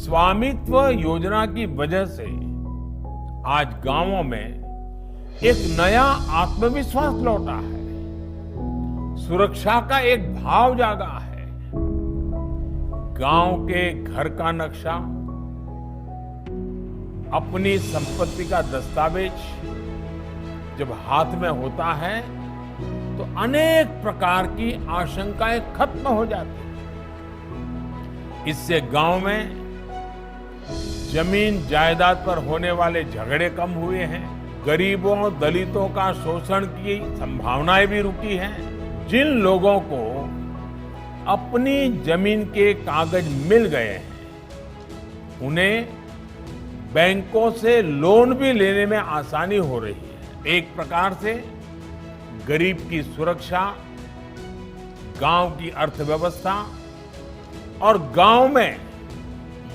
स्वामित्व योजना की वजह से आज गांवों में एक नया आत्मविश्वास लौटा है, सुरक्षा का एक भाव जागा है। गांव के घर का नक्शा, अपनी संपत्ति का दस्तावेज जब हाथ में होता है तो अनेक प्रकार की आशंकाएं खत्म हो जाती हैं। इससे गांव में जमीन जायदाद पर होने वाले झगड़े कम हुए हैं, गरीबों दलितों का शोषण की संभावनाएं भी रुकी हैं। जिन लोगों को अपनी जमीन के कागज मिल गए हैं, उन्हें बैंकों से लोन भी लेने में आसानी हो रही है। एक प्रकार से गरीब की सुरक्षा, गांव की अर्थव्यवस्था और गांव में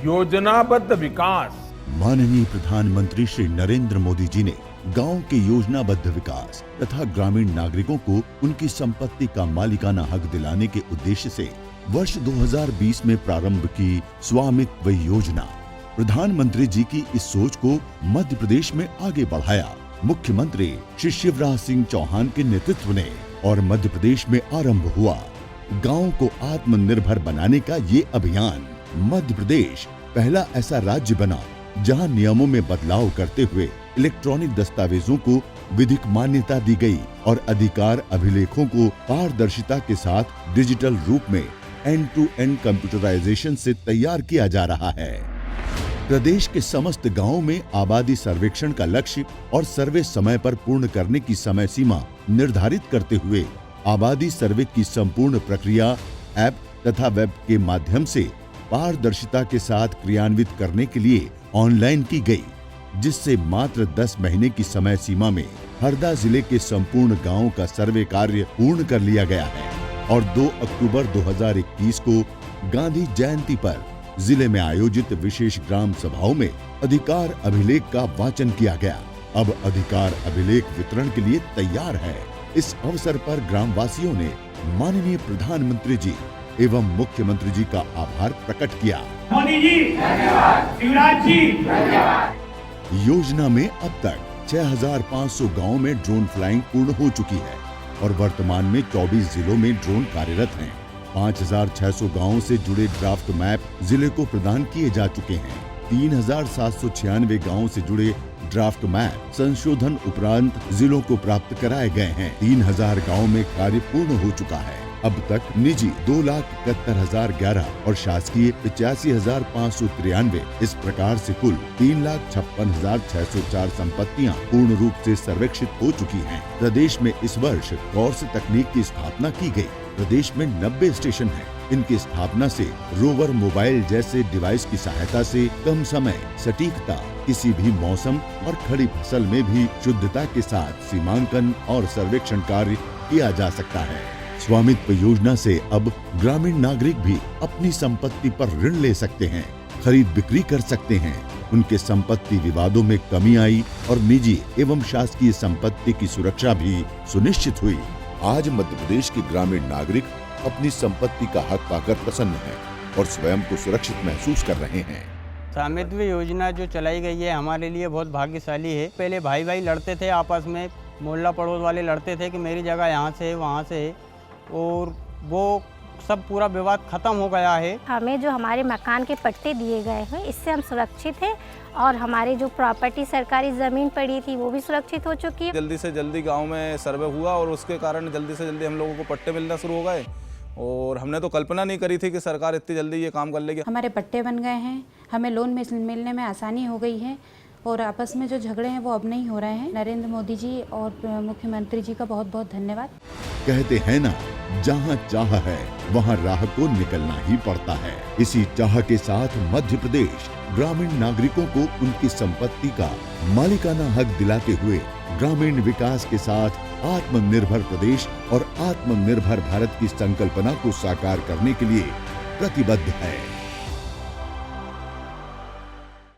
योजनाबद्ध विकास। माननीय प्रधानमंत्री श्री नरेंद्र मोदी जी ने गांव के योजनाबद्ध विकास तथा ग्रामीण नागरिकों को उनकी संपत्ति का मालिकाना हक दिलाने के उद्देश्य से वर्ष 2020 में प्रारंभ की स्वामित्व योजना। प्रधानमंत्री जी की इस सोच को मध्य प्रदेश में आगे बढ़ाया मुख्यमंत्री श्री शिवराज सिंह चौहान के नेतृत्व ने और मध्य प्रदेश में आरंभ हुआ। गांव को आत्मनिर्भर बनाने का ये अभियान मध्य प्रदेश पहला ऐसा राज्य बना जहां नियमों में बदलाव करते हुए इलेक्ट्रॉनिक दस्तावेजों को विधिक मान्यता दी गई और अधिकार अभिलेखों को पारदर्शिता के साथ डिजिटल रूप में एंड टू एंड कंप्यूटराइजेशन से तैयार किया जा रहा है। प्रदेश के समस्त गांवों में आबादी सर्वेक्षण का लक्ष्य और सर्वे समय पर पूर्ण करने की समय सीमा निर्धारित करते हुए आबादी सर्वे की संपूर्ण प्रक्रिया ऐप तथा वेब के माध्यम से पारदर्शिता के साथ क्रियान्वित करने के लिए ऑनलाइन की गई, जिससे मात्र 10 महीने की समय सीमा में हरदा जिले के संपूर्ण गांवों का सर्वे कार्य पूर्ण कर लिया गया है और 2 अक्टूबर 2021 को गांधी जयंती पर जिले में आयोजित विशेष ग्राम सभाओं में अधिकार अभिलेख का वाचन किया गया। अब अधिकार अभिलेख वितरण के लिए तैयार है। इस अवसर पर ग्रामवासियों ने माननीय प्रधानमंत्री जी एवं मुख्यमंत्री जी का आभार प्रकट किया। मोदी जी धन्यवाद, शिवराज जी धन्यवाद। योजना में अब तक 6500 गांवों में ड्रोन फ्लाइंग पूर्ण हो चुकी है और वर्तमान में 24 जिलों में ड्रोन कार्यरत हैं। 5600 गांवों से जुड़े ड्राफ्ट मैप जिले को प्रदान किए जा चुके हैं। 3796 गांवों से जुड़े ड्राफ्ट मैप संशोधन उपरांत जिलों को प्राप्त कराए गए हैं। 3000 गांवों में कार्य पूर्ण हो चुका है। अब तक निजी 2,71,011 और शासकीय 85,593, इस प्रकार से कुल 3,56,604 संपत्तियां पूर्ण रूप से सर्वेक्षित हो चुकी हैं। प्रदेश में इस वर्ष कॉर्स तकनीक की स्थापना की गई। प्रदेश में 90 स्टेशन हैं। इनकी स्थापना से रोवर मोबाइल जैसे डिवाइस की सहायता से कम समय, सटीकता, किसी भी मौसम और खड़ी फसल में भी शुद्धता के साथ सीमांकन और सर्वेक्षण कार्य किया जा सकता है। स्वामित्व योजना से अब ग्रामीण नागरिक भी अपनी संपत्ति पर ऋण ले सकते हैं, खरीद बिक्री कर सकते हैं। उनके संपत्ति विवादों में कमी आई और निजी एवं शासकीय संपत्ति की सुरक्षा भी सुनिश्चित हुई। आज मध्य प्रदेश के ग्रामीण नागरिक अपनी संपत्ति का हक पाकर प्रसन्न हैं और स्वयं को सुरक्षित महसूस कर रहे हैं। स्वामित्व योजना जो चलाई गई है हमारे लिए बहुत भाग्यशाली है। पहले भाई भाई लड़ते थे आपस में, मोहल्ला पड़ोस वाले लड़ते थे कि मेरी जगह यहाँ से है वहाँ से है, और वो सब पूरा विवाद खत्म हो गया है। हमें जो हमारे मकान के पट्टे दिए गए हैं इससे हम सुरक्षित हैं और हमारी जो प्रॉपर्टी सरकारी ज़मीन पड़ी थी वो भी सुरक्षित हो चुकी है। जल्दी से जल्दी गांव में सर्वे हुआ और उसके कारण जल्दी से जल्दी हम लोगों को पट्टे मिलना शुरू हो गए और हमने तो कल्पना नहीं करी थी कि सरकार इतनी जल्दी ये काम कर लेगी। हमारे पट्टे बन गए हैं, हमें लोन मिलने में आसानी हो गई है और आपस में जो झगड़े हैं वो अब नहीं हो रहे हैं। नरेंद्र मोदी जी और मुख्यमंत्री जी का बहुत बहुत धन्यवाद। कहते हैं ना, जहाँ चाह है वहाँ राह को निकलना ही पड़ता है। इसी चाह के साथ मध्य प्रदेश ग्रामीण नागरिकों को उनकी संपत्ति का मालिकाना हक दिलाते हुए ग्रामीण विकास के साथ आत्मनिर्भर प्रदेश और आत्मनिर्भर भारत की संकल्पना को साकार करने के लिए प्रतिबद्ध है।